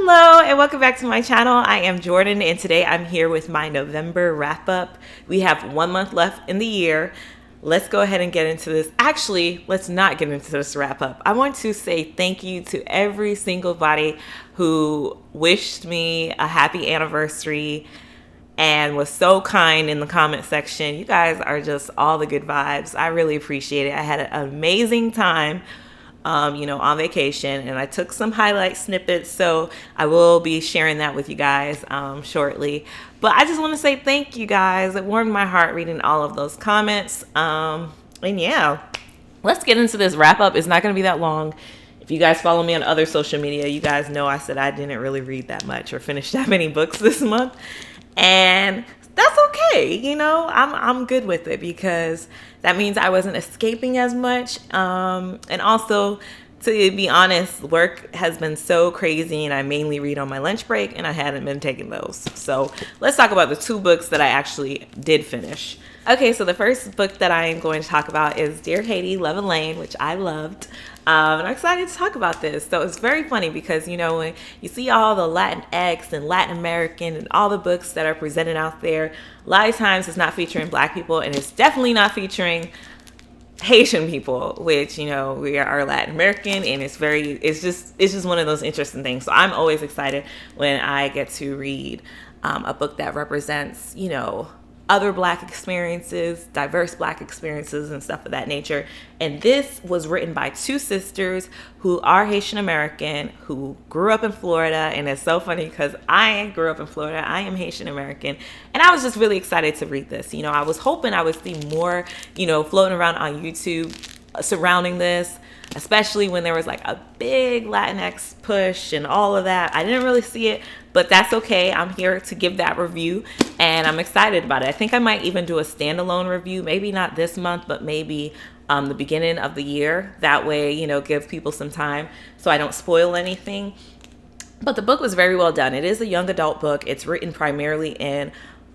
Hello and welcome back to my channel. I am Jordan and today I'm here with my November wrap up. We have 1 month left in the year. Let's go ahead and get into this. Actually, let's not get into this wrap up. I want to say thank you to every single body who wished me a happy anniversary and was so kind in the comment section. You guys are just all the good vibes. I really appreciate it. I had an amazing time on vacation, and I took some highlight snippets, so I will be sharing that with you guys shortly. But I just want to say thank you guys. It warmed my heart reading all of those comments. And yeah, let's get into this wrap up. It's not going to be that long. If you guys follow me on other social media, you guys know I said I didn't really read that much or finish that many books this month, and that's okay. I'm good with it because that means I wasn't escaping as much. And also, to be honest, work has been so crazy and I mainly read on my lunch break and I hadn't been taking those. So let's talk about the 2 books that I actually did finish. Okay, so the first book that I am going to talk about is Dear Haiti, Alaine, which I loved. And I'm excited to talk about this. So it's very funny because, when you see all the Latinx and Latin American and all the books that are presented out there, a lot of times it's not featuring Black people, and it's definitely not featuring Haitian people, which, we are Latin American, and it's just one of those interesting things. So I'm always excited when I get to read a book that represents, other Black experiences, diverse Black experiences and stuff of that nature. And this was written by 2 sisters who are Haitian American, who grew up in Florida. And it's so funny because I grew up in Florida. I am Haitian American. And I was just really excited to read this. I was hoping I would see more, floating around on YouTube surrounding this, especially when there was like a big Latinx push and all of that. I didn't really see it, but that's okay. I'm here to give that review and I'm excited about it. I think I might even do a standalone review, maybe not this month, but maybe the beginning of the year. That way, give people some time so I don't spoil anything. But the book was very well done. It is a young adult book. It's written primarily in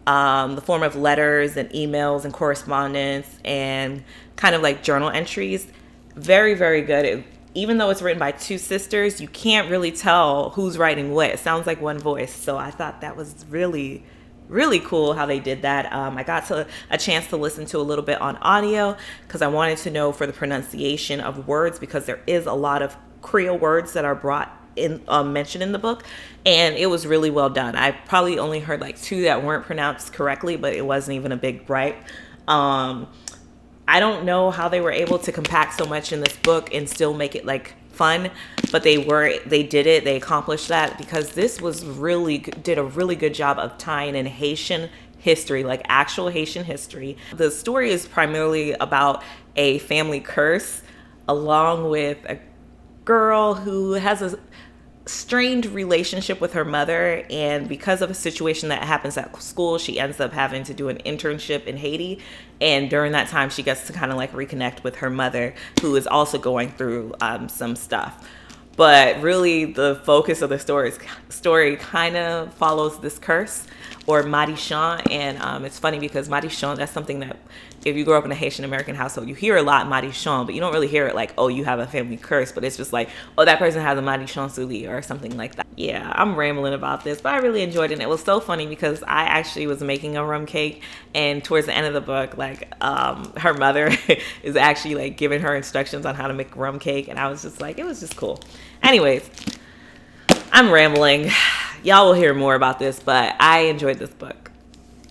the form of letters and emails and correspondence and kind of like journal entries. Very, very good. Even though it's written by 2 sisters, you can't really tell who's writing what. It sounds like one voice. So I thought that was really, really cool how they did that. I got a chance to listen to a little bit on audio because I wanted to know for the pronunciation of words, because there is a lot of Creole words that are brought in mentioned in the book, and it was really well done. I probably only heard like 2 that weren't pronounced correctly, but it wasn't even a big gripe. I don't know how they were able to compact so much in this book and still make it like fun, but they did it. They accomplished that because this was did a really good job of tying in Haitian history, like actual Haitian history. The story is primarily about a family curse, along with a girl who has a strained relationship with her mother, and because of a situation that happens at school, she ends up having to do an internship in Haiti, and during that time she gets to kind of like reconnect with her mother, who is also going through some stuff. But really the focus of the story kind of follows this curse, or Marichon. And it's funny because Marichon, that's something that if you grow up in a Haitian American household, you hear a lot Marichon, but you don't really hear it like, oh, you have a family curse, but it's just like, oh, that person has a Marichon Suli or something like that. Yeah, I'm rambling about this, but I really enjoyed it. And it was so funny because I actually was making a rum cake, and towards the end of the book, like her mother is actually like giving her instructions on how to make a rum cake, and I was just like, it was just cool. Anyways, I'm rambling. Y'all will hear more about this, but I enjoyed this book.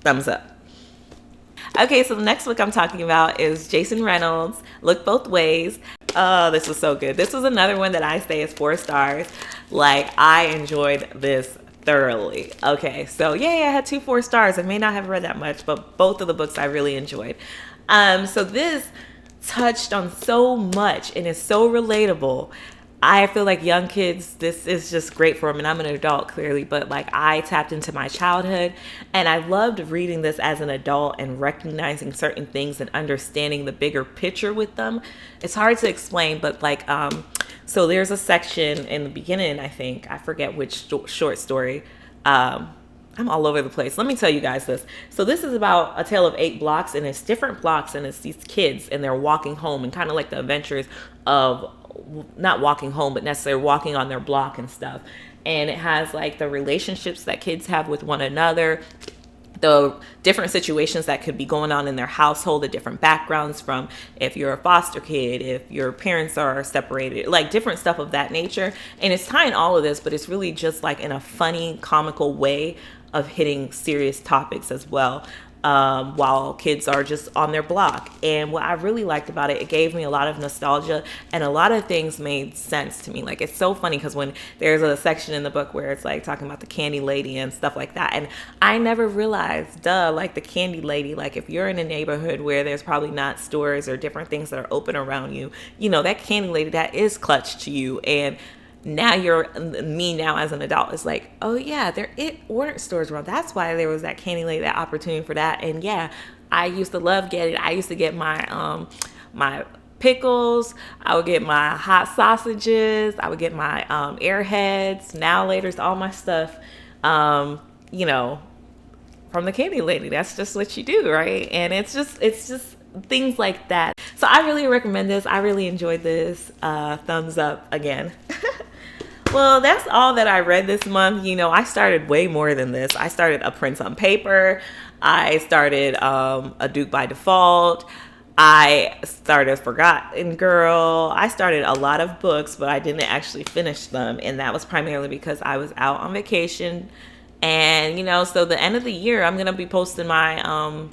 Thumbs up. Okay, so the next book I'm talking about is Jason Reynolds, Look Both Ways. Oh, this was so good. This was another one that I say is 4 stars. Like, I enjoyed this thoroughly. Okay, so yeah, I had 2 4 stars. I may not have read that much, but both of the books I really enjoyed. So this touched on so much and is so relatable. I feel like young kids, this is just great for them. And I'm an adult, clearly, but like I tapped into my childhood, and I loved reading this as an adult and recognizing certain things and understanding the bigger picture with them. It's hard to explain, but like, so there's a section in the beginning, I think, I forget which short story. I'm all over the place. Let me tell you guys this. So this is about a tale of 8 blocks, and it's different blocks, and it's these kids, and they're walking home, and kind of like the adventures of not walking home, but necessarily walking on their block and stuff. and it has like the relationships that kids have with one another, the different situations that could be going on in their household, the different backgrounds, from if you're a foster kid, if your parents are separated, like different stuff of that nature. And it's tying all of this, but it's really just like in a funny, comical way of hitting serious topics as well, while kids are just on their block. And what I really liked about it, it gave me a lot of nostalgia, and a lot of things made sense to me. Like, it's so funny because when there's a section in the book where it's like talking about the candy lady and stuff like that, and I never realized, like the candy lady, like if you're in a neighborhood where there's probably not stores or different things that are open around you, you know, that candy lady, that is clutch to you. And now me now as an adult is like, oh yeah, it weren't stores around. That's why there was that candy lady, that opportunity for that. And yeah, I used to love getting. I used to get my my pickles. I would get my hot sausages. I would get my Airheads. Now later's all my stuff. You know, from the candy lady. That's just what you do, right? And it's just things like that. So I really recommend this. I really enjoyed this. Thumbs up again. Well, that's all that I read this month. You know, I started way more than this. I started A Prince on Paper. I started A Duke by Default. I started Forgotten Girl. I started a lot of books, but I didn't actually finish them. And that was primarily because I was out on vacation. And, you know, so the end of the year, I'm going to be posting my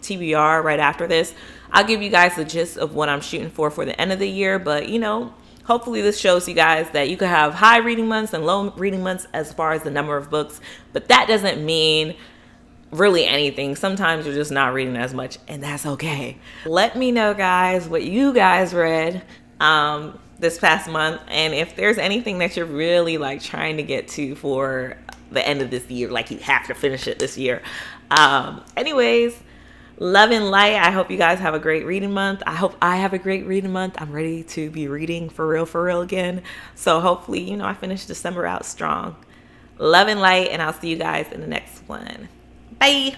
TBR right after this. I'll give you guys the gist of what I'm shooting for the end of the year. But, you know, hopefully this shows you guys that you can have high reading months and low reading months as far as the number of books. But that doesn't mean really anything. Sometimes you're just not reading as much, and that's okay. Let me know, guys, what you guys read this past month. And if there's anything that you're really like trying to get to for the end of this year, like you have to finish it this year. Anyways, love and light. I hope you guys have a great reading month. I hope I have a great reading month. I'm ready to be reading for real again. So hopefully, you know, I finish December out strong. Love and light, and I'll see you guys in the next one. Bye.